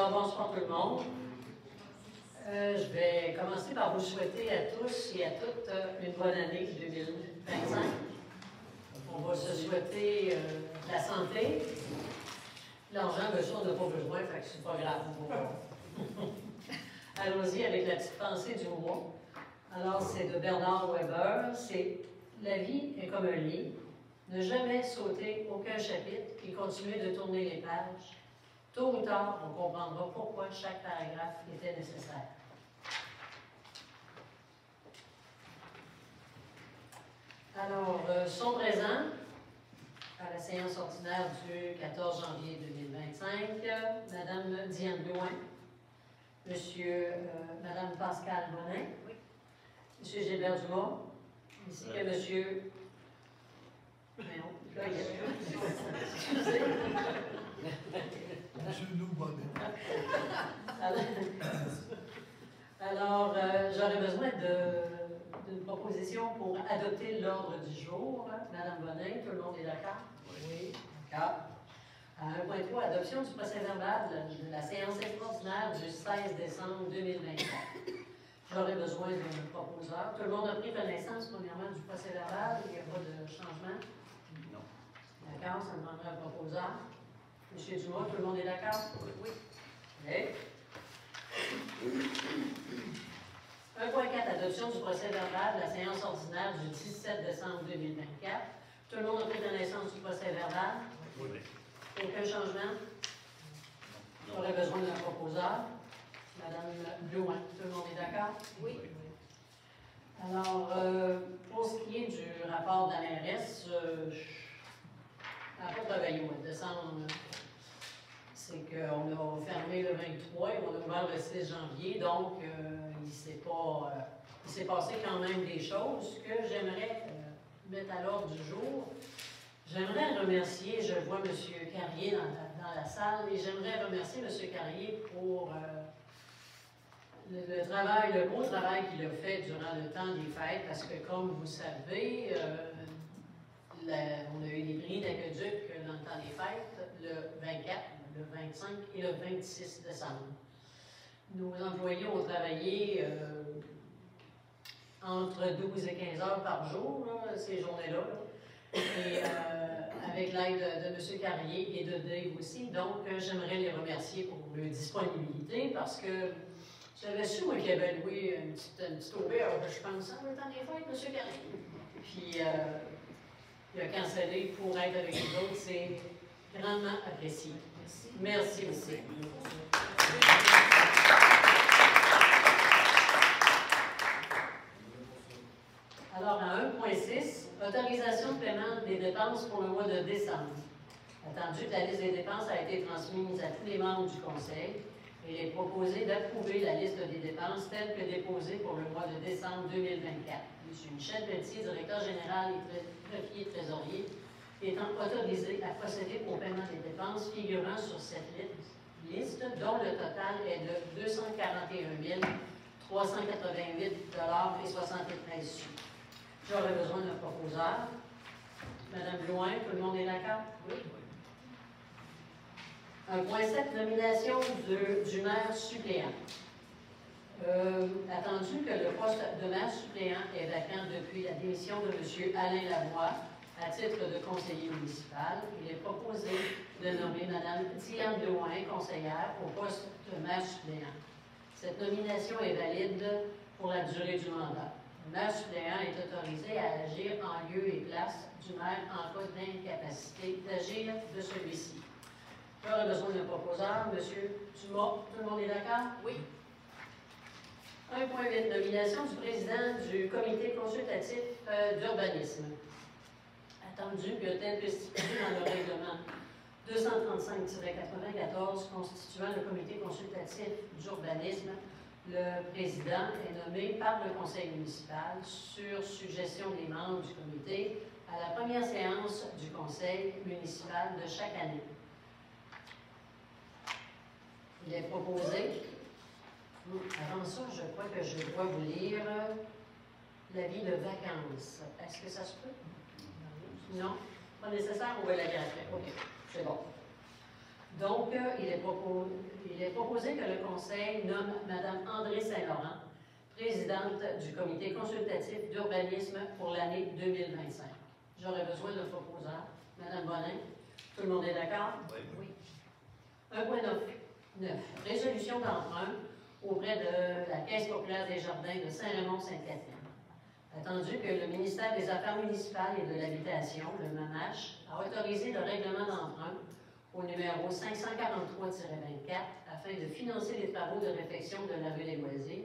Alors, bonsoir tout le monde. Je vais commencer par vous souhaiter à tous et à toutes une bonne année 2025. On va se souhaiter de la santé. L'argent, bien sûr, on n'a pas besoin, fait que c'est pas grave. Allons-y avec la petite pensée du mois. Alors, c'est de Bernard Weber. C'est « La vie est comme un livre. Ne jamais sauter aucun chapitre et continuer de tourner les pages. Tôt ou tard, on comprendra pourquoi chaque paragraphe était nécessaire. » Alors, sont présents à la séance ordinaire du 14 janvier 2025, Mme Diane Blouin, Mme Pascal Bonin, M. Gilbert Dumas, ainsi que M. Excusez. Alors, j'aurais besoin d'une proposition pour adopter l'ordre du jour. Madame Bonin, tout le monde est d'accord? Oui. D'accord. À 1.3, adoption du procès-verbal de la séance extraordinaire du 16 décembre 2024. J'aurais besoin d'un proposeur. Tout le monde a pris connaissance, premièrement, du procès-verbal. Il n'y a pas de changement? Non. D'accord, ça demanderait un proposeur. M. Dumas, tout le monde est d'accord? Oui. OK. 1.4, adoption du procès-verbal de la séance ordinaire du 17 décembre 2024. Tout le monde a pris connaissance du procès-verbal? Oui. Aucun changement? J'aurais besoin d'un proposeur. Madame Blouin, tout le monde est d'accord? Oui. Alors, pour ce qui est du rapport de la mairesse, elle n'a pas travaillé au mois de décembre. C'est qu'on a fermé le 23 et on a ouvert le 6 janvier, donc il s'est passé quand même des choses que j'aimerais mettre à l'ordre du jour. J'aimerais remercier, je vois M. Carrier dans la salle, et j'aimerais remercier M. Carrier pour le gros travail qu'il a fait durant le temps des fêtes, parce que comme vous savez, on a eu des prix d'aqueduc dans le temps des fêtes, le 24, le 25 et le 26 décembre. Nos employés ont travaillé entre 12 et 15 heures par jour, là, ces journées-là, et avec l'aide de M. Carrier et de Dave aussi. Donc, j'aimerais les remercier pour leur disponibilité parce que j'avais su, moi, qu'il avait loué une petite auberge, je pense, dans le temps des fêtes, M. Carrier. Puis, il a cancellé pour être avec nous autres. C'est grandement apprécié. Merci aussi. Alors, à 1.6, autorisation de paiement des dépenses pour le mois de décembre. Attendu que la liste des dépenses a été transmise à tous les membres du Conseil, il est proposé d'approuver la liste des dépenses telle que déposée pour le mois de décembre 2024. M. Michel Pelletier, directeur général et trésorier, étant autorisé à procéder au paiement des dépenses figurant sur cette liste, dont le total est de 241 388 et 73 sous. J'aurais besoin d'un proposeur. Madame Blouin, tout le monde est d'accord? Oui. 1.7, nomination du maire suppléant. Attendu que le poste de maire suppléant est vacant depuis la démission de M. Alain Lavoie à titre de conseiller municipal, il est proposé de nommer Mme Diane Blouin, conseillère, au poste de maire suppléant. Cette nomination est valide pour la durée du mandat. Le maire suppléant est autorisé à agir en lieu et place du maire en cas d'incapacité d'agir de celui-ci. J'aurais besoin d'un proposeur. M. Dumas, tout le monde est d'accord? Oui. 1.8, nomination du président du comité consultatif d'urbanisme. Attendu que tel que stipulé dans le règlement 235-94 constituant le comité consultatif d'urbanisme, le président est nommé par le conseil municipal sur suggestion des membres du comité à la première séance du conseil municipal de chaque année. Il est proposé. Avant ça, je crois que je dois vous lire l'avis de vacances. Est-ce que ça se peut? Non? Pas nécessaire, on va la lire après. OK, c'est bon. Donc, il est proposé que le Conseil nomme Mme Andrée Saint-Laurent, présidente du Comité consultatif d'urbanisme pour l'année 2025. J'aurais besoin d'un proposeur. Mme Bonin, tout le monde est d'accord? Oui. 1.9. Résolution d'emprunt auprès de la Caisse populaire des jardins de Saint-Raymond-Sainte-Catherine. Attendu que le ministère des Affaires municipales et de l'Habitation, le MAMACH, a autorisé le règlement d'emprunt au numéro 543-24 afin de financer les travaux de réfection de la rue des Loisirs.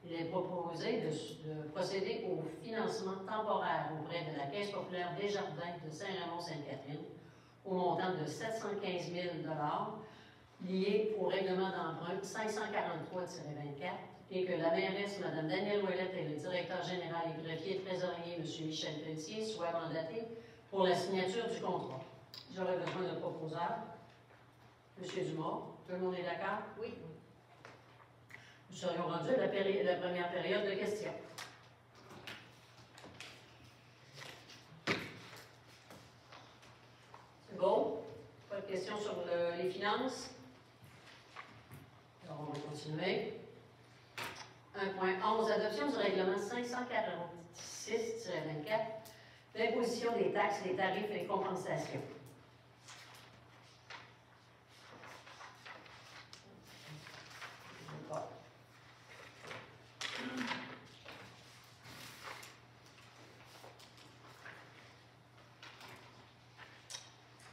Il est proposé de procéder au financement temporaire auprès de la Caisse populaire des jardins de Saint-Raymond-Sainte-Catherine au montant de 715 000 lié au règlement d'emprunt 543-24 et que la mairesse, Mme Danielle Ouellette, et le directeur général et greffier trésorier, M. Michel Pelletier, soient mandatés pour la signature du contrat. J'aurais besoin d'un proposeur. M. Dumas, tout le monde est d'accord? Oui. Nous serions rendus à la première période de questions. C'est bon? Pas de questions sur les finances? Alors, on va continuer. 1.11. Adoption du règlement 546-24, l'imposition des taxes, des tarifs et compensations.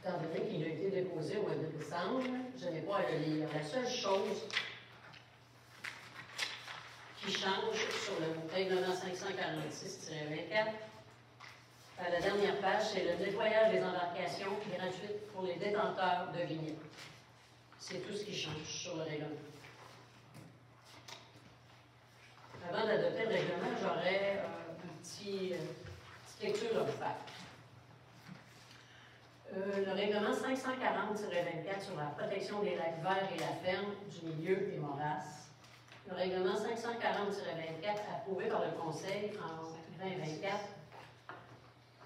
Étant donné qu'il a été déposé au mois de décembre, je n'ai pas à le lire. La seule chose qui change sur le règlement 546-24, à la dernière page, c'est le nettoyage des embarcations gratuites pour les détenteurs de vignettes. C'est tout ce qui change sur le règlement. Avant d'adopter le règlement, j'aurais une petite lecture à vous faire. Le règlement 540-24 sur la protection des lacs verts et la ferme du milieu des morasses. Le règlement 540-24 approuvé par le Conseil en 2024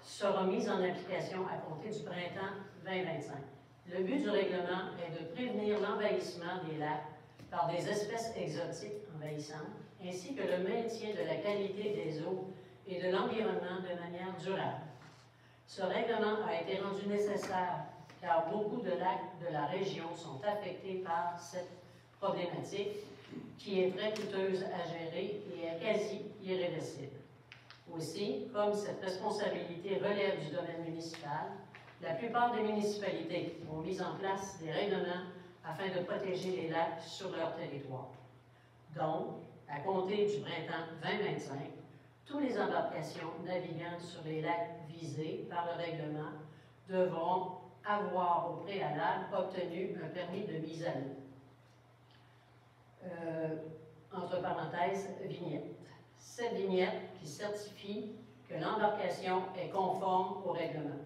sera mis en application à compter du printemps 2025. Le but du règlement est de prévenir l'envahissement des lacs par des espèces exotiques envahissantes, ainsi que le maintien de la qualité des eaux et de l'environnement de manière durable. Ce règlement a été rendu nécessaire car beaucoup de lacs de la région sont affectés par cette problématique qui est très coûteuse à gérer et est quasi irréversible. Aussi, comme cette responsabilité relève du domaine municipal, la plupart des municipalités ont mis en place des règlements afin de protéger les lacs sur leur territoire. Donc, à compter du printemps 2025, toutes les embarcations naviguant sur les lacs visés par le règlement devront avoir au préalable obtenu un permis de mise à l'eau. Entre parenthèses, vignette. Cette vignette qui certifie que l'embarcation est conforme au règlement.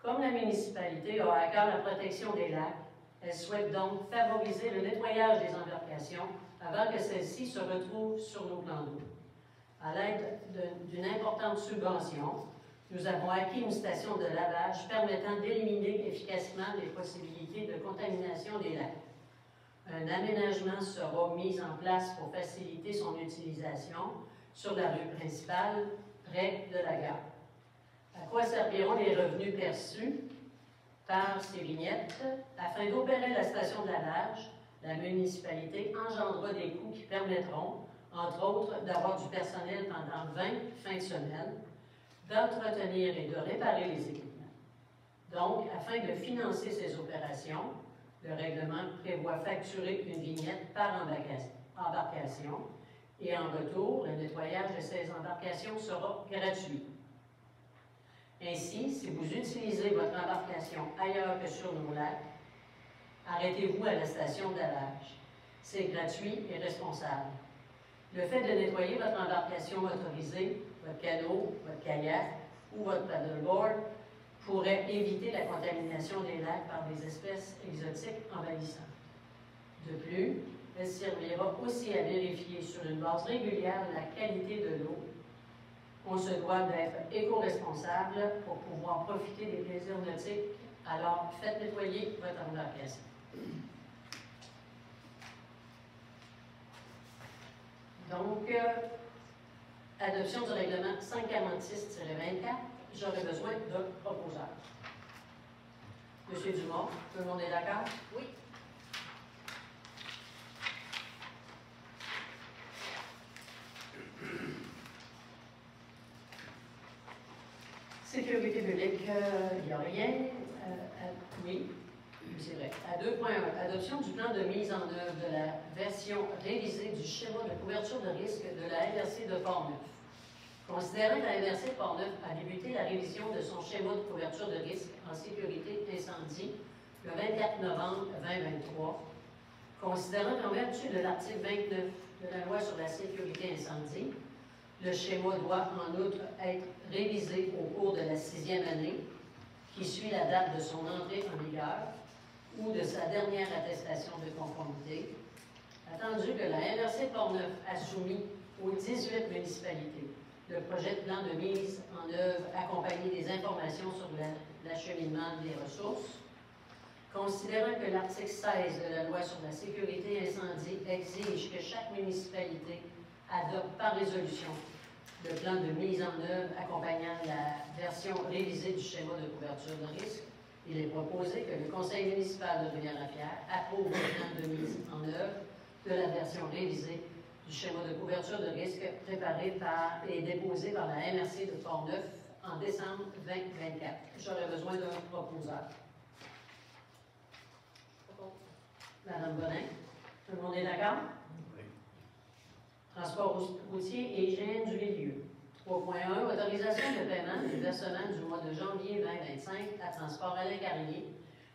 Comme la municipalité a à cœur la protection des lacs, elle souhaite donc favoriser le nettoyage des embarcations avant que celles-ci se retrouvent sur nos plans d'eau. À l'aide d'une importante subvention, nous avons acquis une station de lavage permettant d'éliminer efficacement les possibilités de contamination des lacs. Un aménagement sera mis en place pour faciliter son utilisation sur la rue principale, près de la gare. À quoi serviront les revenus perçus par ces vignettes? Afin d'opérer la station de lavage, la municipalité engendrera des coûts qui permettront, entre autres, d'avoir du personnel pendant 20 fins de semaine, d'entretenir et de réparer les équipements. Donc, afin de financer ces opérations, le règlement prévoit facturer une vignette par embarcation et en retour, le nettoyage de ces embarcations sera gratuit. Ainsi, si vous utilisez votre embarcation ailleurs que sur nos lacs, arrêtez-vous à la station de lavage. C'est gratuit et responsable. Le fait de nettoyer votre embarcation motorisée, votre canot, votre kayak ou votre paddleboard pourrait éviter la contamination des lacs par des espèces exotiques envahissantes. De plus, elle servira aussi à vérifier sur une base régulière la qualité de l'eau. On se doit d'être éco-responsable pour pouvoir profiter des plaisirs nautiques, alors faites nettoyer votre embarcation. Donc, adoption du règlement 546-24, j'aurais besoin d'un proposeur. Monsieur Dumont, tout le monde est d'accord? Oui. Sécurité publique, il n'y a rien. Oui, c'est vrai. À 2.1, adoption du plan de mise en œuvre de la version révisée du schéma de couverture de risque de la MRC de Portneuf. Considérant que la MRC de Portneuf a débuté la révision de son schéma de couverture de risque en sécurité incendie le 24 novembre 2023, considérant qu'en vertu de l'article 29 de la loi sur la sécurité incendie, le schéma doit en outre être révisé au cours de la 6e année, qui suit la date de son entrée en vigueur ou de sa dernière attestation de conformité, attendu que la MRC de Portneuf a soumis aux 18 municipalités le projet de plan de mise en œuvre accompagné des informations sur l'acheminement des ressources, considérant que l'article 16 de la loi sur la sécurité incendie exige que chaque municipalité adopte par résolution le plan de mise en œuvre accompagnant la version révisée du schéma de couverture de risque, il est proposé que le conseil municipal de Rivière-la-Pierre approuve le plan de mise en œuvre de la version révisée du schéma de couverture de risque préparé par et déposé par la MRC de Portneuf en décembre 2024. J'aurais besoin d'un proposeur. Madame Bonin, tout le monde est d'accord? Oui. Transport routier et hygiène du milieu. 3.1, autorisation de paiement du versement du mois de janvier 2025 à Transport Alain Carrier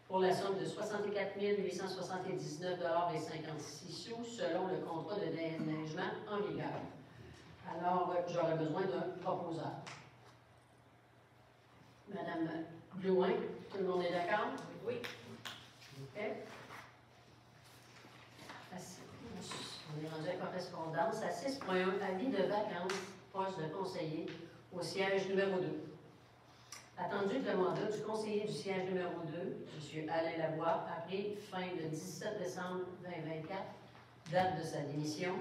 pour la somme de 64 879,56 $ selon le contrat de déneigement en vigueur. Alors, j'aurais besoin d'un proposeur. Madame Blouin, tout le monde est d'accord? Oui. OK. On est rendu à correspondance. À 6.1, avis de vacances, poste de conseiller au siège numéro 2. Attendu que le mandat du conseiller du siège numéro 2, M. Alain Lavoie, a pris fin le 17 décembre 2024, date de sa démission.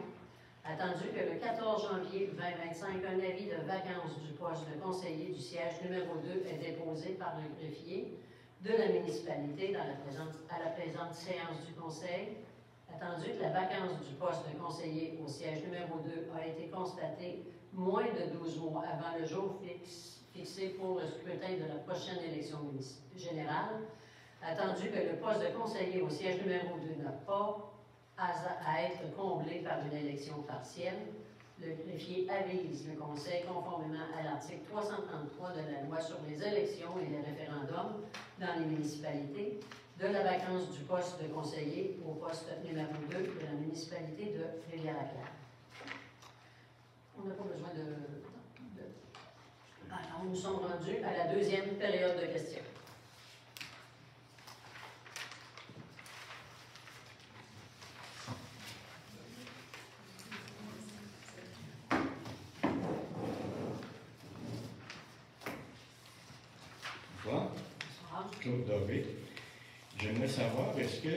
Attendu que le 14 janvier 2025, un avis de vacances du poste de conseiller du siège numéro 2 est déposé par le greffier de la municipalité à la présente séance du conseil. Attendu que la vacance du poste de conseiller au siège numéro 2 a été constatée moins de 12 mois avant le jour fixé pour le scrutin de la prochaine élection générale, attendu que le poste de conseiller au siège numéro 2 n'a pas à être comblé par une élection partielle, le greffier avise le Conseil conformément à l'article 333 de la loi sur les élections et les référendums dans les municipalités de la vacance du poste de conseiller au poste numéro 2 de la municipalité de Rivière-la-Pierre. On n'a pas besoin de... Alors, nous sommes rendus à la deuxième période de questions. Bonsoir. Claude Doré. J'aimerais savoir, est-ce que,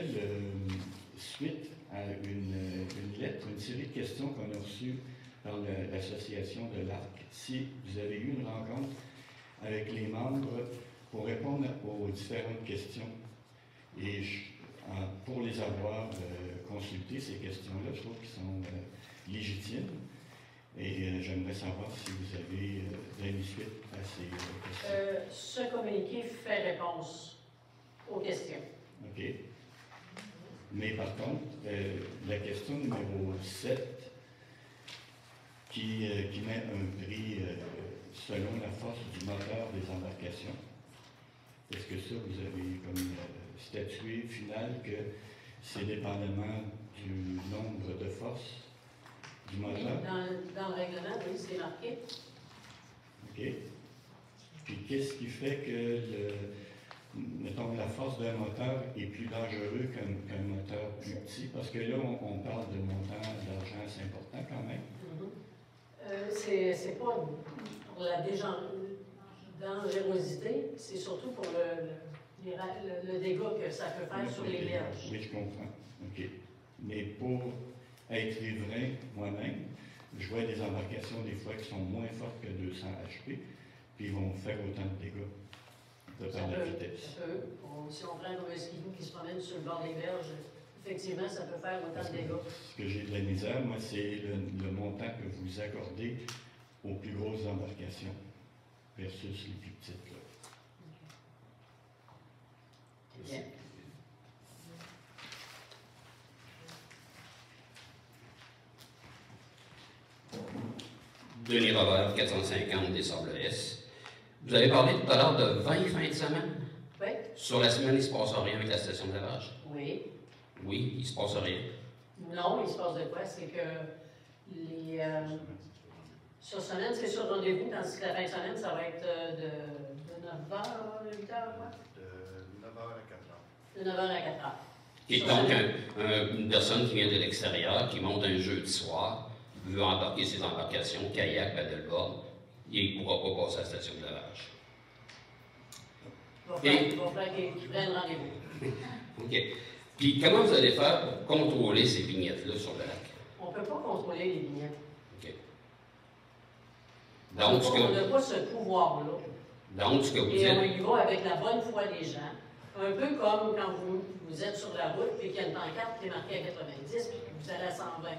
suite à une lettre, une série de questions qu'on a reçues par l'association de l'ARC, si vous avez eu une rencontre avec les membres pour répondre aux différentes questions, et pour les avoir consultées, ces questions-là, je trouve qu'elles sont légitimes. Et j'aimerais savoir si vous avez donné suite à ces questions. Ce communiqué fait réponse aux questions. OK. Mais par contre, la question numéro 7, qui met un prix selon la force du moteur des embarcations, est-ce que ça, vous avez comme statué final que c'est dépendamment du nombre de forces du moteur? Dans le règlement, oui, c'est marqué. OK. Puis qu'est-ce qui fait que, mettons, la force d'un moteur est plus dangereux qu'un moteur plus petit? Parce que là, on parle de montant d'argent assez important quand même. C'est pas pour la dangerosité, c'est surtout pour le dégât que ça peut faire sur les berges. Oui, je comprends. OK. Mais pour être riverain moi-même, je vois des embarcations des fois qui sont moins fortes que 200 HP, puis ils vont faire autant de dégâts de par la vitesse. Ça peut. Si on prend un skidoo qui se promène sur le bord des berges, effectivement, ça peut faire autant de dégâts. Ce que j'ai de la misère, moi, c'est le montant que vous accordez aux plus grosses embarcations versus les plus petites. Là. Bien. Denis Robert, 450 des Sables-S. Vous avez parlé tout à l'heure de 20 fins de semaine? Oui. Sur la semaine, il ne se passe rien avec la station de lavage? Oui. Oui, il ne se passe rien. Non, il se passe de quoi? C'est que les... sur semaine, c'est sur rendez-vous, tandis que la fin de semaine, ça va être de 9h à 8h, quoi? De 9h à 4h. De 9h à 4h. Et donc, une personne qui vient de l'extérieur, qui monte un jeudi soir, veut embarquer ses embarcations, kayak, paddleboard, il ne pourra pas passer à la station de lavage. Il va falloir qu'ils prennent rendez-vous. OK. Puis, comment vous allez faire pour contrôler ces vignettes-là sur le lac? On ne peut pas contrôler les vignettes. OK. Donc, On n'a pas ce pouvoir-là. Donc, ce que vous dites... Et on y va avec la bonne foi des gens. Un peu comme quand vous êtes sur la route et qu'il y a une pancarte qui est marquée à 90 puis que vous allez à 120.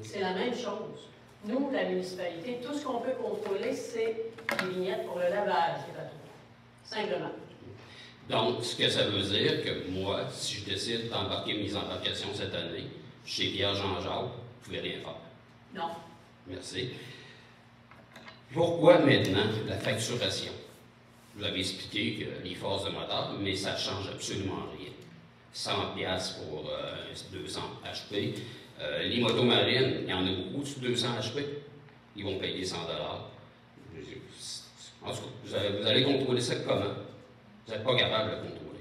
C'est la même chose. Nous, la municipalité, tout ce qu'on peut contrôler, c'est les vignettes pour le lavage des bateaux. Simplement. Donc, ce que ça veut dire que moi, si je décide d'embarquer mes embarcations cette année, chez Pierre Jean-Jacques, vous ne pouvez rien faire. Non. Merci. Pourquoi maintenant la facturation? Vous avez expliqué que les forces de moteur, mais ça ne change absolument rien. 100 $, pour 200 HP. Les motos marines, il y en a beaucoup de 200 HP. Ils vont payer 100 $. En tout cas, vous allez contrôler ça comment? Vous n'êtes pas capable de le contrôler.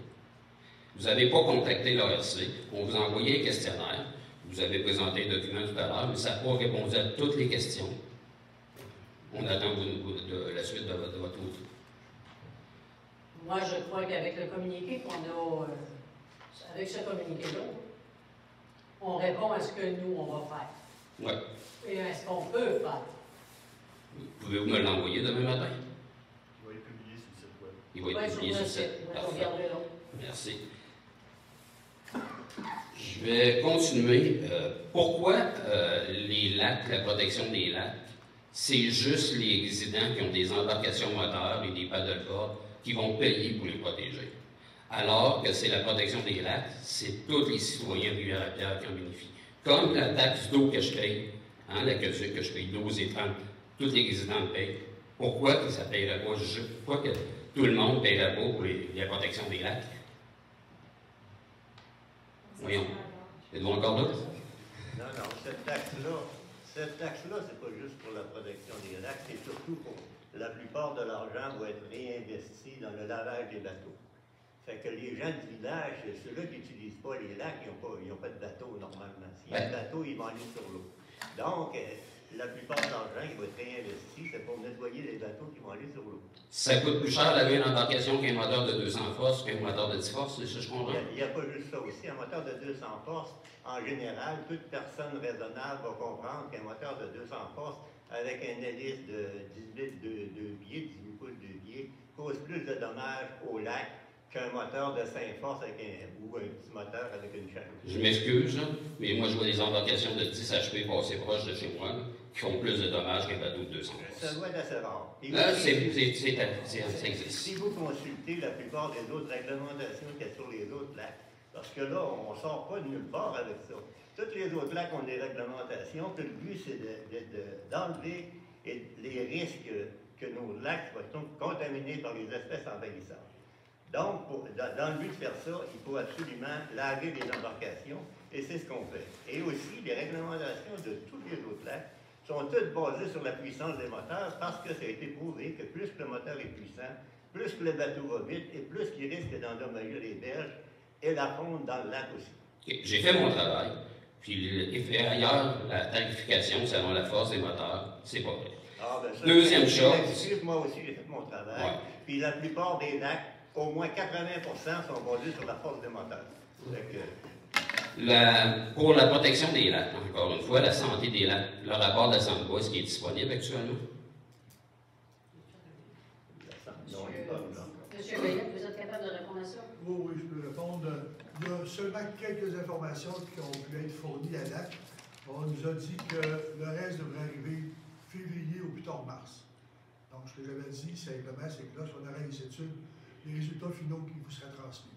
Vous n'avez pas contacté l'ARC. On vous a envoyé un questionnaire. Vous avez présenté un document tout à l'heure, mais ça n'a pas répondu à toutes les questions. On attend de la suite de votre outil. Moi, je crois qu'avec le communiqué qu'on a, avec ce communiqué-là, on répond à ce que nous, on va faire. Oui. Et à ce qu'on peut faire. Pouvez-vous me l'envoyer demain matin? Il va être publié sur le site web. Il va être publié sur le site. Parfait. Merci. Je vais continuer. Pourquoi les lacs, la protection des lacs, c'est juste les résidents qui ont des embarcations moteurs et des paddleboards qui vont payer pour les protéger? Alors que c'est la protection des lacs, c'est tous les citoyens de Rivière-à-Pierre qui en bénéficient. Comme la taxe d'eau que je paye, l'aqueduc que je paye 12 et 30, tous les résidents le payent. Pourquoi que ça ne paierait pas juste? Pourquoi que tout le monde ne paierait pas pour la protection des lacs? Voyons. Êtes-vous encore là? Non, cette taxe-là, c'est pas juste pour la protection des lacs, c'est surtout pour la plupart de l'argent va être réinvesti dans le lavage des bateaux. Fait que les gens du village, ceux-là qui n'utilisent pas les lacs, ils n'ont pas de bateau normalement. S'il y a un bateau, ils vont aller sur l'eau. Donc, la plupart de l'argent qui va être réinvesti, c'est pour nettoyer les bateaux qui vont aller sur l'eau. Ça coûte plus cher d'avoir une embarcation qu'un moteur de 200 forces qu'un moteur de 10 forces, c'est ça que je comprends? Il n'y a pas juste ça aussi. Un moteur de 200 forces, en général, toute personne raisonnable va comprendre qu'un moteur de 200 forces, avec un hélice de 18 pieds, 18 pouces de pieds, cause plus de dommages au lac qu'un moteur de 5 forces ou un petit moteur avec une chaloupe. Je m'excuse, mais moi je vois des embarcations de 10 HP passer proche de chez moi, là, qui font plus de dommages qu'un bateau de 200 forces. Ça doit être assez rare. Ça existe. Si vous consultez la plupart des autres réglementations qu'il y a sur les autres lacs, parce que là, on ne sort pas de nulle part avec ça. Toutes les autres lacs ont des réglementations, puis le but, c'est d'enlever les risques que nos lacs soient contaminés par les espèces envahissantes. Donc, dans le but de faire ça, il faut absolument laver les embarcations, et c'est ce qu'on fait. Et aussi, les réglementations de tous les autres lacs sont toutes basées sur la puissance des moteurs, parce que ça a été prouvé que plus le moteur est puissant, plus que le bateau va vite, et plus qu'il risque d'endommager les berges et la faune dans le lac aussi. Okay. J'ai fait mon travail, puis ailleurs, la tarification selon la force des moteurs, c'est pas vrai. Ah, ben ça, Deuxième chose. Moi aussi, j'ai fait mon travail. Ouais. Puis la plupart des lacs au moins 80% sont basés sur la force des moteurs. Pour la protection des lacs, encore une fois, la santé des lacs, le rapport de la SANPA, est-ce qu'il est disponible actuellement? Monsieur Goyette, vous êtes capable de répondre à ça? Oui, je peux répondre. Il y a seulement quelques informations qui ont pu être fournies à l'AC. On nous a dit que le reste devrait arriver février ou plus tard mars. Donc, ce que j'avais dit simplement, c'est que lorsqu'on aura les études, les résultats finaux qui vous seraient transmis.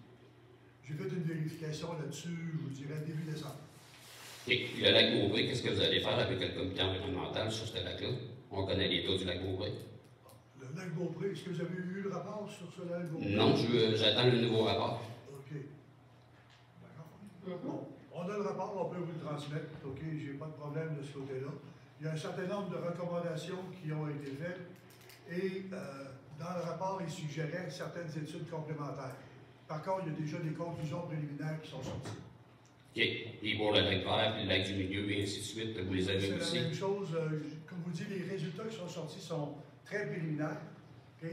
J'ai fait une vérification là-dessus, je vous dirais, début décembre. Et le lac Beaupré, qu'est-ce que vous allez faire avec le comité environnemental sur ce lac-là? On connaît les taux du lac Beaupré. Le lac Beaupré, est-ce que vous avez eu le rapport sur ce lac Beaupré? Non, j'attends le nouveau rapport. OK. D'accord. Bon, on a le rapport, on peut vous le transmettre. OK, j'ai pas de problème de ce côté-là. Il y a un certain nombre de recommandations qui ont été faites et dans le rapport, il suggérait certaines études complémentaires. Par contre, il y a déjà des conclusions préliminaires qui sont sorties. OK. Et pour le lac vert, le lac du milieu, et ainsi de suite, vous les avez aussi? C'est la même chose. Comme vous dites, les résultats qui sont sortis sont très préliminaires. OK?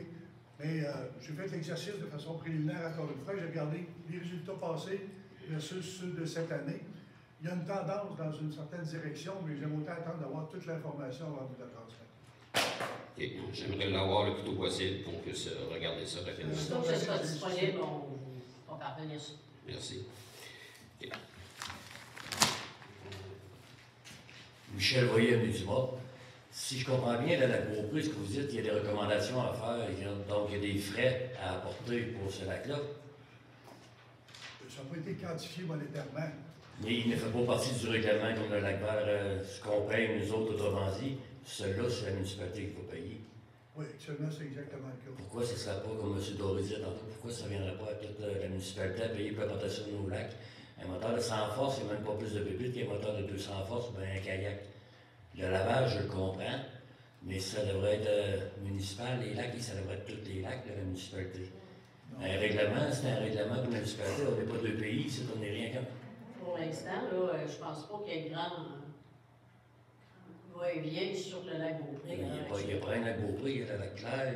Mais j'ai fait l'exercice de façon préliminaire encore une fois. J'ai regardé les résultats passés versus ceux de cette année. Il y a une tendance dans une certaine direction, mais j'aime autant attendre d'avoir toute l'information avant de vous la transmettre. OK. J'aimerais l'avoir le plus tôt possible pour qu'on puisse regarder ça rapidement. Aussitôt que ce sera disponible, on va parvenir sur. Merci. Okay. Michel Voyer-Dumas. Si je comprends bien, le lac Beaupré, ce que vous dites, il y a des recommandations à faire, donc il y a des frais à apporter pour ce lac-là. Ça n'a pas été quantifié monétairement. Mais il ne fait pas partie du règlement comme le lac vert, ce qu'on paye, nous autres, autrement dit. Celui-là, c'est la municipalité qu'il faut payer. Oui, actuellement, c'est exactement le cas. Pourquoi ce ne serait pas, comme M. Doré disait tantôt, pourquoi ça ne viendrait pas à toute la municipalité à payer pour la protection de nos lacs? Un moteur de 100 forces, il n'y a même pas plus de pépites qu'un moteur de 200 forces, bien un kayak. Le lavage, je le comprends, mais ça devrait être municipal, les lacs, ça devrait être tous les lacs de la municipalité. Un règlement, c'est un règlement de la municipalité, on n'est pas deux pays, c'est on n'est rien qu'un. Pour l'instant, là, je pense pas qu'il y ait grand va-et-vient sur le lac Beaupré. Il n'y a pas un lac Beaupré, il y a le lac Clair,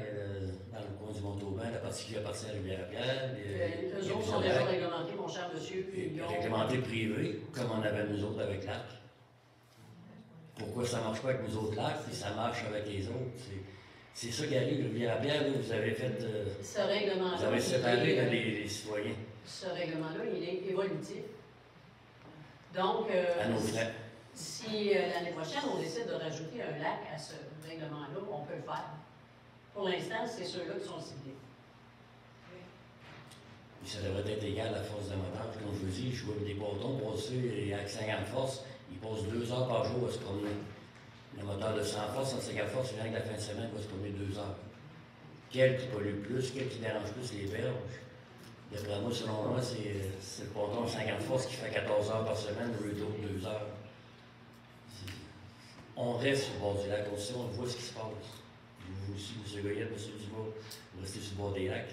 dans le coin du Montauban, la partie qui appartient à Rivière-à-Pierre. Eux autres sont déjà réglementés, mon cher monsieur. Réglementés privés, comme on avait nous autres avec l'ARC. Pourquoi ça ne marche pas avec nous autres lacs, et ça marche avec les autres? C'est ça qui arrive, Rivière-à-Pierre, vous avez fait. Ce règlement-là. Vous avez séparé les citoyens. Ce règlement-là, il est évolutif. Donc, à nos frais. Si l'année prochaine, on décide de rajouter un lac à ce règlement-là, on peut le faire. Pour l'instant, c'est ceux-là qui sont ciblés. Ça devrait être égal à la force de moteur. Comme je vous dis, je vois des bâtons passer avec 50 forces, ils passent 2 heures par jour à se promener. Le moteur de 100 forces, 150 forces, il vient que la fin de semaine, il va se promener 2 heures. Quel qui pollue plus, quel qui dérange plus les berges? D'après moi, selon moi, c'est le bâton de 50 forces qui fait 14 heures par semaine, au lieu d'autres 2 heures. On reste sur le bord du lac aussi, on voit ce qui se passe. Vous aussi, M. Goyette, M. Dumas, vous restez sur le bord des lacs.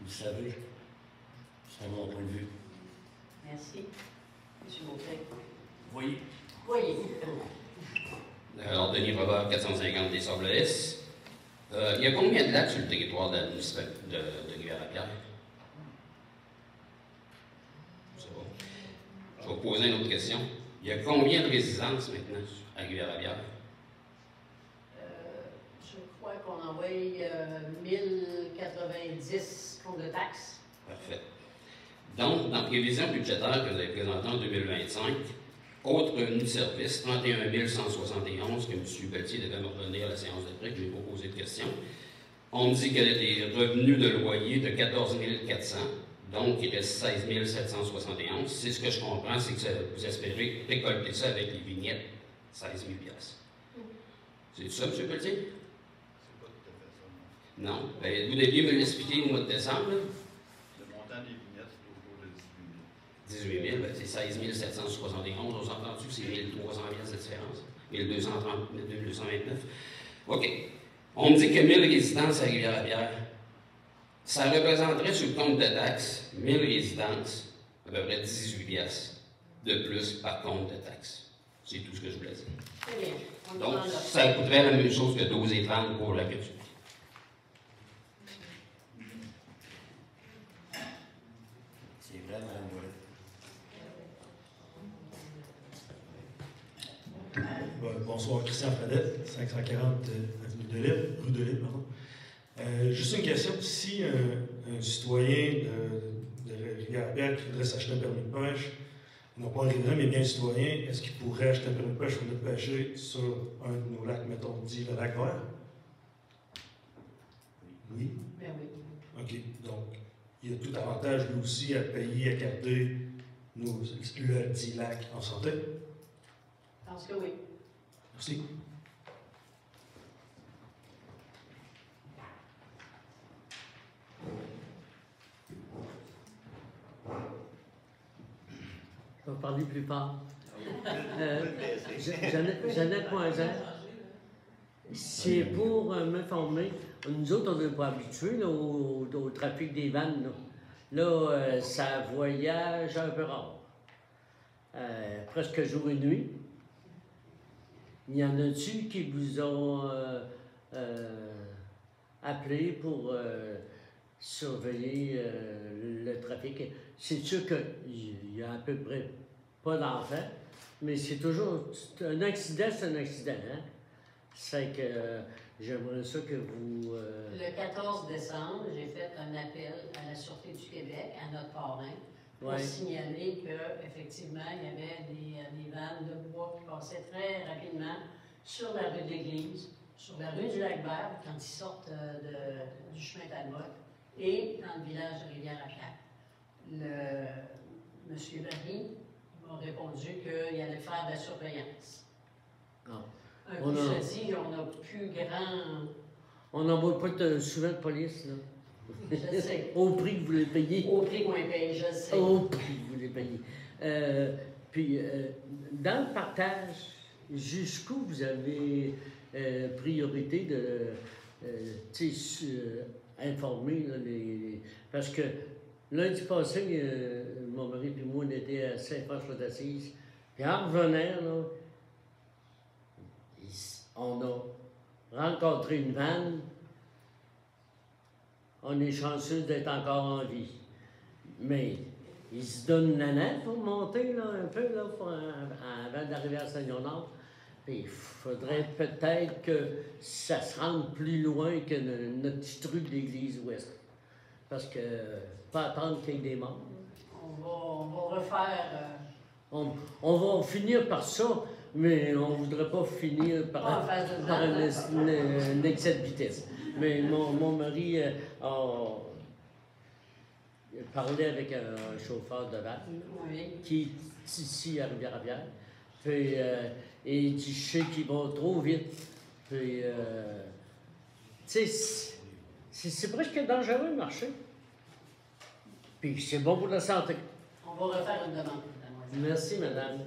Vous savez, c'est mon point de vue. Merci. M. Beaupré. Voyez. Voyez. Alors, Denis Robert, 450 des Sables. Il y a combien de lacs sur le territoire de la municipalité de Rivière-à-Pierre? Ça va. Je vais vous poser une autre question. Il y a combien de résidences maintenant à Rivière-à-Pierre? Je crois qu'on envoie 1090 comptes de taxes. Parfait. Donc, dans la prévision budgétaire que vous avez présentée en 2025, autre revenu de service, 31 171, que M. Pelletier devait me revenir à la séance d'après, que je n'ai pas posé de questions. On me dit qu'il y a des revenus de loyer de 14 400, donc il reste 16 771. C'est ce que je comprends, c'est que vous espérez récolter ça avec les vignettes, 16 000 $. C'est ça, M. Pelletier? C'est pas tout à fait ça, non. Non. Ben, vous deviez me l'expliquer au mois de décembre. Là. Le montant des vignettes, c'est autour de 18 000. 18 000, ben, c'est 16 771. On s'entend-tu que c'est 1 300 $ de différence? 1 229. OK. On me dit que 1000 résidences à Rivière-à-Pierre. Ça représenterait sur le compte de taxes, 1000 résidences, à peu près 18 $ de plus par compte de taxes. C'est tout ce que je voulais dire. Très bien. Donc, ça coûterait la même chose que 12,30 pour la culture. Bonsoir, Christian Fradette, 540 avenue de l'Île, rue de l'Île, pardon. Juste une question, si un citoyen de Rivière-Belle qui voudrait s'acheter un permis de pêche, non pas un riverain, mais bien un citoyen, est-ce qu'il pourrait acheter un permis de pêche pour le pêcher sur un de nos lacs, mettons, dit le lac vert? Oui? Ben oui. OK. Donc, il y a tout avantage, lui aussi, à payer, à garder le dit lac en santé? Je pense que oui. Merci. Je vais parler plus fort. Jeannette Jeannette Poinzin. C'est pour m'informer. Nous autres, on n'est pas habitués là, au trafic des vannes. Là, ça voyage un peu rare. Presque jour et nuit. Il y en a-tu qui vous ont appelé pour surveiller le trafic? C'est sûr qu'il y a à peu près pas d'enfants, mais c'est toujours... Un accident, c'est un accident, hein? C'est que j'aimerais ça que vous... Le 14 décembre, j'ai fait un appel à la Sûreté du Québec, à notre parrain, pour signaler qu'effectivement, il y avait des vannes de bois qui passaient très rapidement sur la rue de l'Église, sur la rue du Lac-Vert, quand ils sortent du chemin Talbot, et dans le village de Rivière-à-Pierre. M. Barry m'a répondu qu'il allait faire de la surveillance. Ah. Un coup, je dis, on n'a plus grand... On n'envoie pas souvent de police, là. Je sais. Au prix que vous les payez. Au prix qu'on les paye, je sais. Au prix que vous les payez. Puis, dans le partage, jusqu'où vous avez priorité de informer là, parce que lundi passé, mon mari et moi, on était à Saint-François-d'Assise. Puis en revenant, là, on a rencontré une vanne. On est chanceux d'être encore en vie. Mais ils se donnent la nette pour monter là, un peu là, avant d'arriver à Saint-Léonard. Puis il faudrait peut-être que ça se rende plus loin que notre petit truc de l'église ouest. Parce que pas attendre qu'il y ait des morts. On va refaire... On va finir par ça, mais on ne voudrait pas finir par un excès de vitesse. Mais mon mari parlait avec un chauffeur de vanne qui est ici à Rivière-à-Pierre. Puis, et il dit, je sais qu'ils vont trop vite. Puis, tu sais, c'est presque dangereux de marcher. Puis, c'est bon pour la santé. On va refaire une demande, mademoiselle. Merci, madame.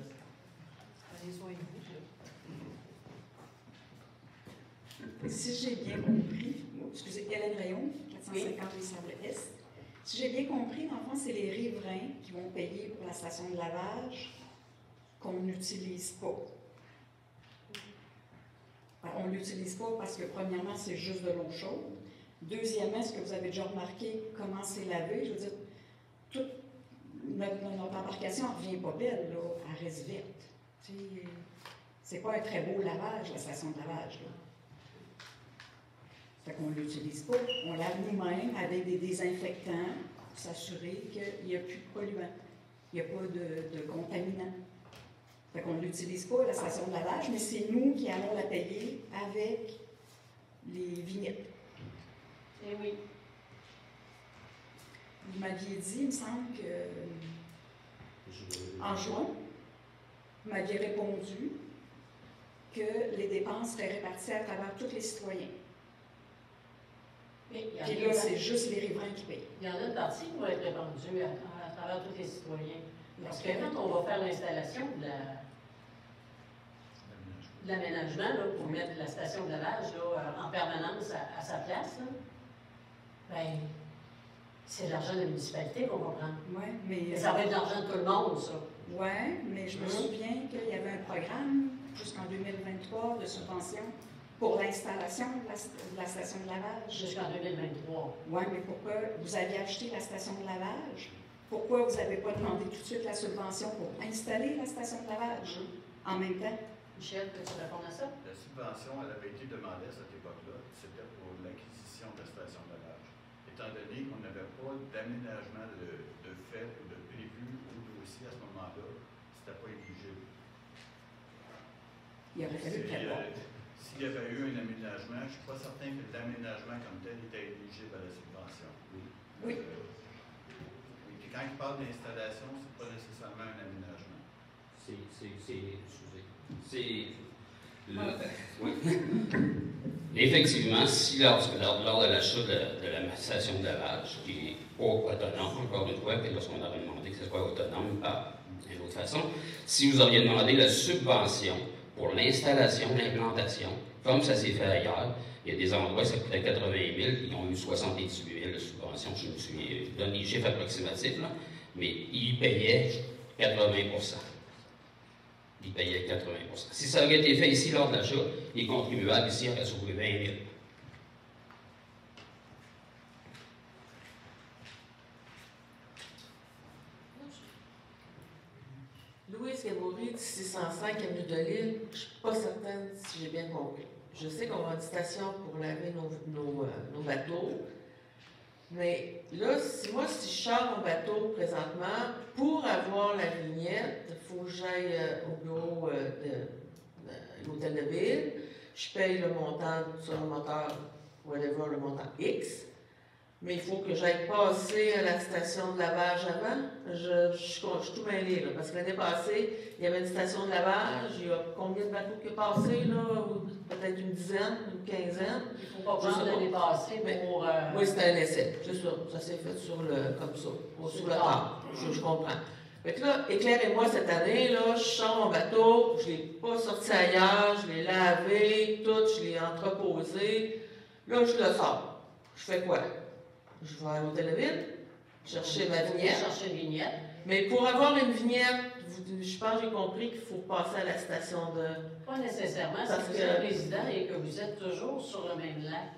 Si j'ai bien compris, excusez, Hélène Rayon, 450 rue Sable-Est. Si j'ai bien compris, dans le fond, c'est les riverains qui vont payer pour la station de lavage qu'on n'utilise pas. On ne l'utilise pas parce que, premièrement, c'est juste de l'eau chaude. Deuxièmement, est-ce que vous avez déjà remarqué comment c'est lavé? Je veux dire, toute notre embarcation ne revient pas belle, là, elle reste verte. C'est pas un très beau lavage, la station de lavage, là. Fait qu'on ne l'utilise pas. On lave nous-mêmes avec des désinfectants pour s'assurer qu'il n'y a plus de polluants, il n'y a pas de contaminants. Fait qu'on ne l'utilise pas, la station de lavage, mais c'est nous qui allons la payer avec les vignettes. Eh oui. Vous m'aviez dit, il me semble que en juin, vous m'aviez répondu que les dépenses seraient réparties à travers tous les citoyens. Puis là, c'est juste les riverains qui payent. Il y en a une partie qui va être répandue à travers tous les citoyens. Parce que quand on va faire l'installation de l'aménagement pour mettre la station de lavage là, en permanence à sa place, bien, c'est l'argent de la municipalité qu'on va prendre. Oui, mais... Ça va être l'argent de tout le monde, ça. Oui, mais je me souviens qu'il y avait un programme jusqu'en 2023 de subvention pour l'installation de la station de lavage. Jusqu'en 2023. Oui, mais pourquoi vous aviez acheté la station de lavage? Pourquoi vous n'avez pas demandé tout de suite la subvention pour installer la station de lavage en même temps? Michel, peux-tu répondre à ça? La subvention, elle avait été demandée à cette époque-là, c'était pour l'acquisition de la station de lavage. Étant donné qu'on n'avait pas d'aménagement de fait ou de prévu au dossier à ce moment-là, c'était pas éligible. Il aurait fallu prévoir. S'il y avait eu un aménagement, je ne suis pas certain que l'aménagement comme tel était éligible à la subvention. Oui. Et quand il parle d'installation, ce n'est pas nécessairement un aménagement. Oui. Effectivement, si lors de l'achat de la station de lavage, qui n'est pas autonome, encore une fois, puis lorsqu'on aurait demandé que ce soit autonome d'une autre façon, si vous auriez demandé la subvention pour l'installation, l'implantation, comme ça s'est fait ailleurs, il y a des endroits, ça coûtait 80 000, ils ont eu 78 000 de subvention, je me suis donné les chiffres approximatifs, là, mais ils payaient 80 %. Ils payaient 80 %. Si ça avait été fait ici lors de l'achat, les contribuables ici auraient sauvé 20 000. Louise Gabory, du 605 Avenue de l'Île, je ne suis pas certaine si j'ai bien compris. Je sais qu'on a une station pour laver nos bateaux, mais là, si je sors mon bateau présentement, pour avoir la vignette, il faut que j'aille au bureau de l'hôtel de ville, je paye le montant sur le moteur, whatever, le montant X, mais il faut que j'aille passer à la station de lavage avant. Je suis tout mêlée, là, parce que l'année passée, il y avait une station de lavage, il y a combien de bateaux qui ont passé, là? Peut-être une dizaine, une quinzaine. Il ne faut pas prendre l'année passée pour... Oui, c'était un essai, c'est sûr. Ça s'est fait comme ça, sur le tard. Je comprends. Fait que là, éclairez-moi cette année, là, je sors mon bateau, je ne l'ai pas sorti ailleurs, je l'ai lavé, tout, je l'ai entreposé. Là, je le sors. Je fais quoi? Je vais à l'hôtel de ville, chercher ma vignette. Chercher une vignette. Mais pour avoir une vignette, je pense que j'ai compris qu'il faut passer à la station de... Pas nécessairement, parce si vous êtes résident et que vous êtes toujours sur le même lac.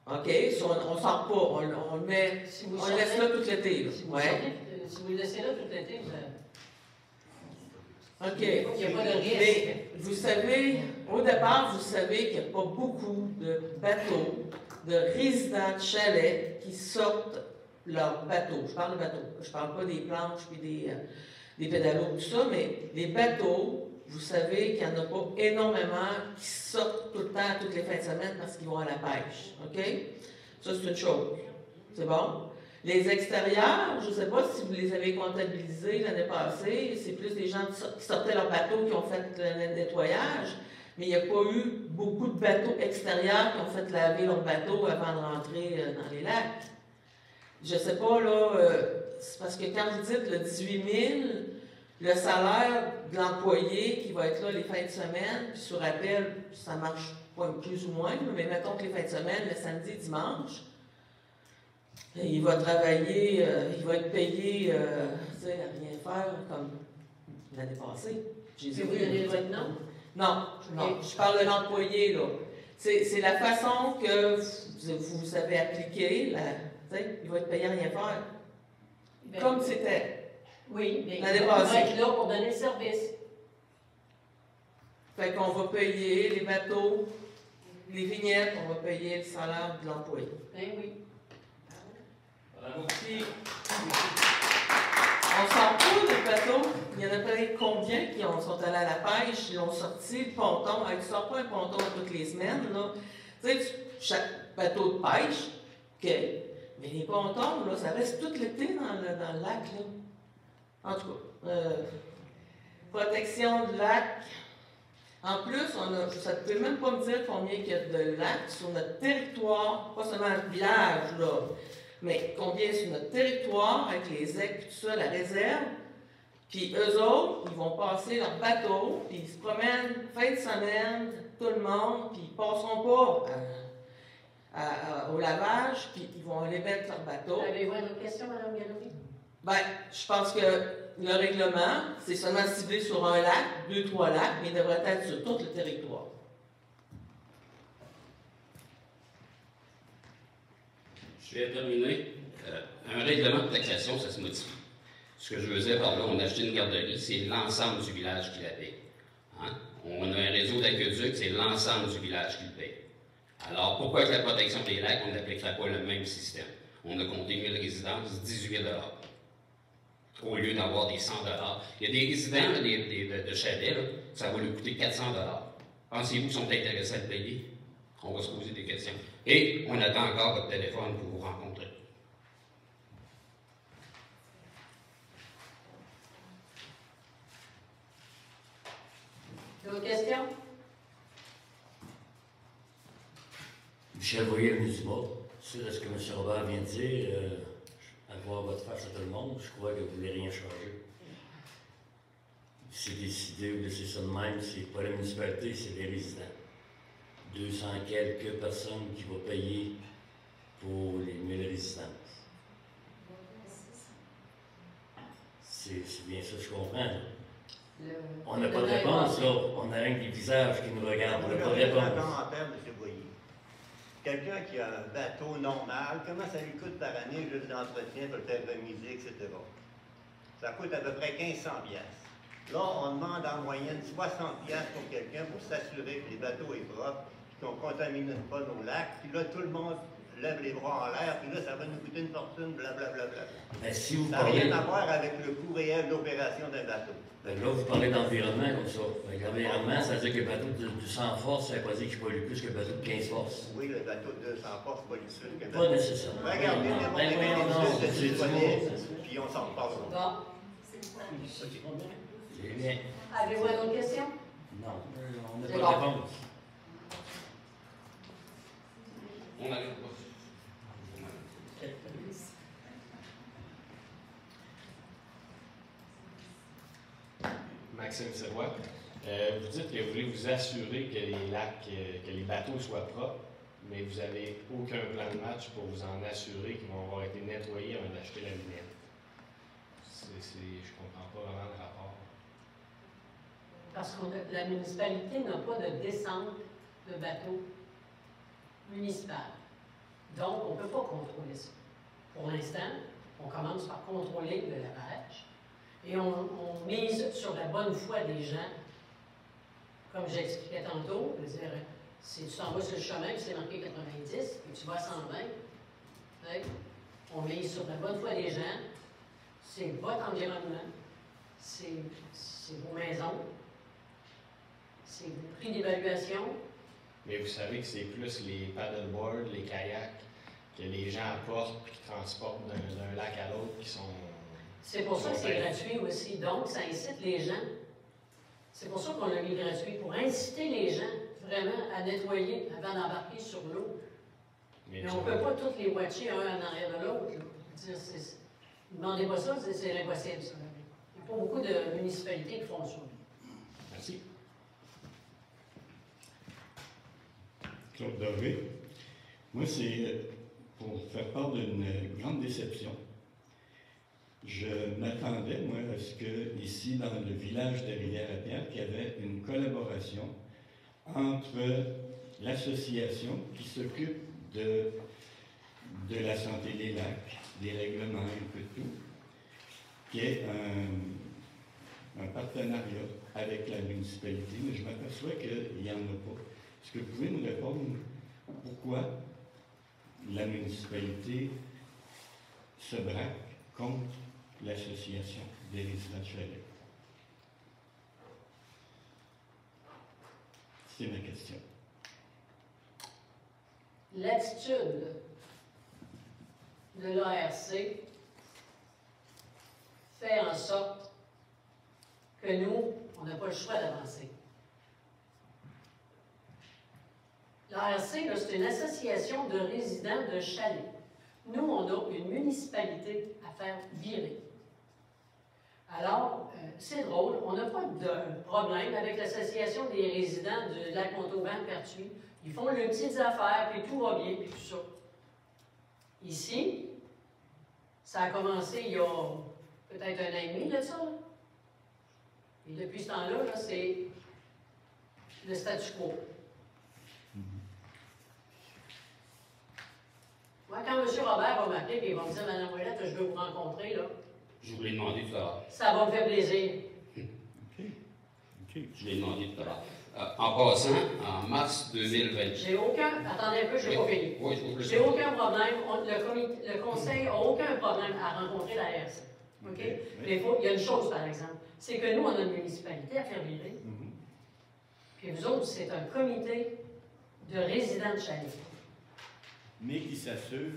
OK, si on ne sort pas, on le met, Si vous on le laisse là tout l'été. Si vous le laissez là tout l'été, vous avez... OK. Il n'y a pas de risque. Mais vous savez, au départ, vous savez qu'il n'y a pas beaucoup de bateaux, de résidents de chalets qui sortent leurs bateaux. Je parle de bateaux. Je ne parle pas des planches et des pédalos, tout ça, mais les bateaux, vous savez qu'il n'y en a pas énormément qui sortent tout le temps, toutes les fins de semaine, parce qu'ils vont à la pêche. OK? Ça, c'est une chose. C'est bon? Les extérieurs, je ne sais pas si vous les avez comptabilisés l'année passée, c'est plus des gens qui sortaient leur bateau qui ont fait le nettoyage, mais il n'y a pas eu beaucoup de bateaux extérieurs qui ont fait laver leur bateau avant de rentrer dans les lacs. Je ne sais pas, là, c'est parce que quand vous dites le 18 000, le salaire de l'employé qui va être là les fins de semaine, puis sur appel, ça marche pas plus ou moins, mais mettons que les fins de semaine, le samedi et dimanche, il va travailler, il va être payé, tu sais, à rien faire comme l'année passée. Vous donnez votre nom? Non, je parle de l'employé, là. C'est la façon que vous avez appliqué, il va être payé à rien faire. Ben, comme c'était. Oui, mais l'année il va passée. être là pour donner le service. Fait qu'on va payer les bateaux, les vignettes, on va payer le salaire de l'employé. Ben oui. Puis, on sort pas de bateau. Il y en a peut-être combien qui sont allés à la pêche, ils ont sorti le ponton. Tu ne sors pas un ponton toutes les semaines, là. Tu sais, chaque bateau de pêche, OK. Mais les pontons, là, ça reste tout l'été dans le lac, là. En tout cas, protection du lac. En plus, ça ne peut même pas me dire combien il y a de lacs sur notre territoire, pas seulement le village, là, mais combien sur notre territoire, avec les aigles et tout ça, la réserve. Puis eux autres, ils vont passer leur bateau, puis ils se promènent fin de semaine, tout le monde, puis ils ne passeront pas au lavage, puis ils vont aller mettre leur bateau. Avez-vous une autre question, Mme Galoury? Bien, je pense que le règlement, c'est seulement ciblé sur un lac, 2-3 lacs, mais il devrait être sur tout le territoire. Je vais terminer. Un règlement de taxation, ça se modifie. Ce que je veux dire par là, on a acheté une garderie, c'est l'ensemble du village qui la paye. Hein? On a un réseau d'aqueduc, c'est l'ensemble du village qui le paye. Alors, pourquoi avec la protection des lacs, on n'appliquerait pas le même système? On a compté 1000 résidences, 18 $. Au lieu d'avoir des 100 $. Il y a des résidents là, de chalets, là, ça va lui coûter 400 $. Pensez-vous qu'ils sont intéressés à le payer? On va se poser des questions. Et on attend encore votre téléphone pour vous rencontrer. D'autres questions? Michel Voyer, municipal. Sur ce que M. Robert vient de dire, à voir votre face à tout le monde, je crois que vous ne voulez rien changer. C'est décidé ou laisser ça de même, c'est pas la municipalité, c'est les résidents. 200 quelques personnes qui vont payer pour les 1000 résidences. C'est bien ça, je comprends. On n'a pas de réponse, là. On a rien que des visages qui nous regardent. On n'a pas de réponse. Un commentaire, M. Boyer. Quelqu'un qui a un bateau normal, comment ça lui coûte par année juste d'entretien pour le faire remiser, etc.? Ça coûte à peu près 1500 piastres. Là, on demande en moyenne 60 piastres pour quelqu'un pour s'assurer que les bateaux sont propres, qu'on ne contamine pas nos lacs. Puis là, tout le monde lève les bras en l'air, puis là, ça va nous coûter une fortune, blablabla. Si vous ça n'a parlez... rien à voir avec le coût réel d'opération d'un bateau. Là, vous parlez d'environnement comme ça. L'environnement, ça veut dire que le bateau de 100 forces, ça ne veut pas dire qu'il pollue plus que le bateau de 15 forces. Oui, le bateau de 200 forces pollue plus que le bateau. Pas nécessairement. Regardez, c'est disponible, puis on s'en reparlera. Bon. C'est bien. Avez-vous d'autres questions? Non, on n'a C'est pas bon. de réponse. On n'arrive pas. Maxime Sirois. Vous dites que vous voulez vous assurer que les lacs, que les bateaux soient propres, mais vous n'avez aucun plan de match pour vous en assurer qu'ils vont avoir été nettoyés avant d'acheter la lunette. Je ne comprends pas vraiment le rapport. Parce que la municipalité n'a pas de descente de bateau municipal. Donc, on ne peut pas contrôler ça. Pour l'instant, on commence par contrôler le lavage et on mise sur la bonne foi des gens. Comme j'expliquais tantôt, je veux dire, si tu t'en vas sur le chemin et c'est marqué 90 et tu vas à 120, on mise sur la bonne foi des gens, c'est votre environnement, c'est vos maisons, c'est vos prix d'évaluation. Mais vous savez que c'est plus les paddleboards, les kayaks que les gens apportent et qui transportent d'un lac à l'autre qui sont... C'est pour ça que c'est gratuit aussi. Donc, ça incite les gens. C'est pour ça qu'on l'a mis gratuit, pour inciter les gens vraiment à nettoyer avant d'embarquer sur l'eau. Mais on ne peut pas tous les watcher un en arrière de l'autre. Ne demandez pas ça, c'est impossible. Ça. Il n'y a pas beaucoup de municipalités qui font ça. Merci. Claude Doré. Moi, c'est pour faire part d'une grande déception. Je m'attendais, moi, à ce que, ici, dans le village de Rivière-à-Pierre, qu'il y avait une collaboration entre l'association qui s'occupe de la santé des lacs, des règlements, un peu de tout, qui est un partenariat avec la municipalité, mais je m'aperçois qu'il n'y en a pas. Est-ce que vous pouvez nous répondre pourquoi la municipalité se braque contre l'association des résidents de Chalet? C'est ma question. L'attitude de l'ARC fait en sorte que nous, on n'a pas le choix d'avancer. L'ARC, c'est une association de résidents de Chalet. Nous, on a une municipalité à faire virer. Alors, c'est drôle, on n'a pas de problème avec l'association des résidents du lac Montauban-Pertuis. Ils font leurs petites affaires, puis tout va bien, puis tout ça. Ici, ça a commencé il y a peut-être 1 an et demi de ça. Là. Et depuis ce temps-là, là, c'est le statu quo. Moi, quand M. Robert va m'appeler et il va me dire, Mme Ouellette, je veux vous rencontrer, là, Je vous l'ai demandé tout à l'heure. Ça va me faire plaisir. Je l'ai demandé tout à l'heure. En passant, en mars 2020. J'ai aucun. Attendez un peu, je n'ai pas fini. Oui, je vous J'ai aucun problème. Le conseil n'a aucun problème à rencontrer la RC. OK? Mais il y a une chose, par exemple. C'est que nous, on a une municipalité à faire virer. Puis vous autres, c'est un comité de résidents de chalet. Mais qui s'assure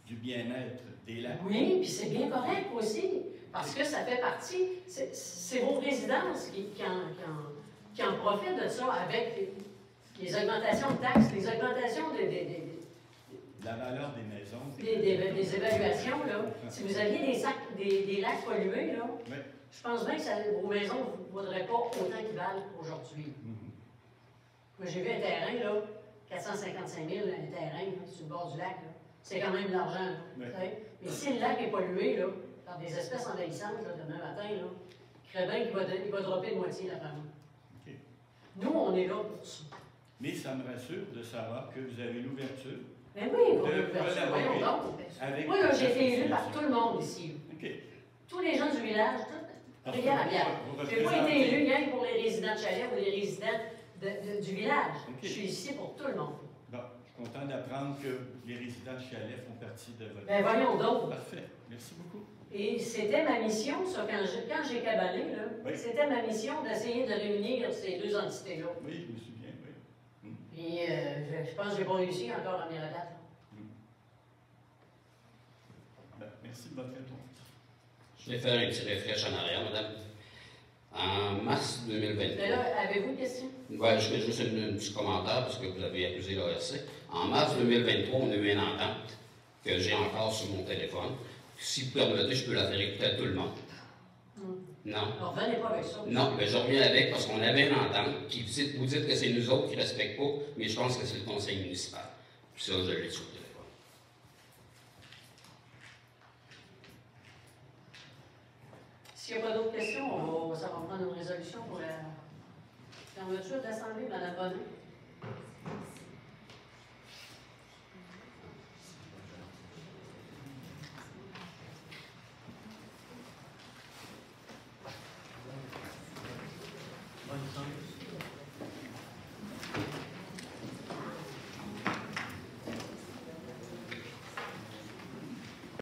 du bien-être des lacs. Oui, puis c'est bien correct aussi. Parce que ça fait partie. C'est vos résidences qui en profitent de ça avec les augmentations de taxes, les augmentations la valeur des maisons. Des évaluations, là. Si vous aviez des lacs pollués, là, je pense bien que vos maisons ne vaudraient pas autant qu'ils valent aujourd'hui. Moi, j'ai vu un terrain, là, 455 000, un terrain là, sur le bord du lac. C'est quand même de l'argent. Mais si le lac est pollué, là, par des espèces envahissantes, là, demain matin, là, je crée bien qu'il va dropper de moitié, là, vraiment. Nous, on est là pour ça. Mais ça me rassure de savoir que vous avez l'ouverture. Mais oui, voyons donc. Moi, là, j'ai été élu par tout le monde ici. Tous les gens du village, regarde la bière. Je n'ai pas été élu rien pour les résidents de chalet ou les résidents du village. Je suis ici pour tout le monde. Bon, je suis content d'apprendre que les résidents de chalet font partie de votre... Ben voyons donc. Parfait. Merci beaucoup. Et c'était ma mission, ça, quand j'ai cabalé, là, c'était ma mission d'essayer de réunir ces deux entités-là. Oui, je me souviens, oui. Puis je pense que je n'ai pas réussi encore à m'y rebattre. Merci de votre réponse. Je vais faire un petit refresh en arrière, madame. En mars 2023. Mais là, avez-vous une question? Ouais, je fais juste un petit commentaire parce que vous avez accusé l'ORC. En mars 2023, on a eu une entente que j'ai encore sur mon téléphone. Si vous permettez, je peux la faire écouter à tout le monde. Non. Alors, revenez pas avec ça. Non, mais je reviens avec parce qu'on avait une entente qui vous dites que c'est nous autres qui ne respectent pas, mais je pense que c'est le conseil municipal. Puis ça, je l'ai sur le téléphone. S'il n'y a pas d'autres questions, ça va prendre une résolution pour la fermeture de l'Assemblée, Mme Bonnet.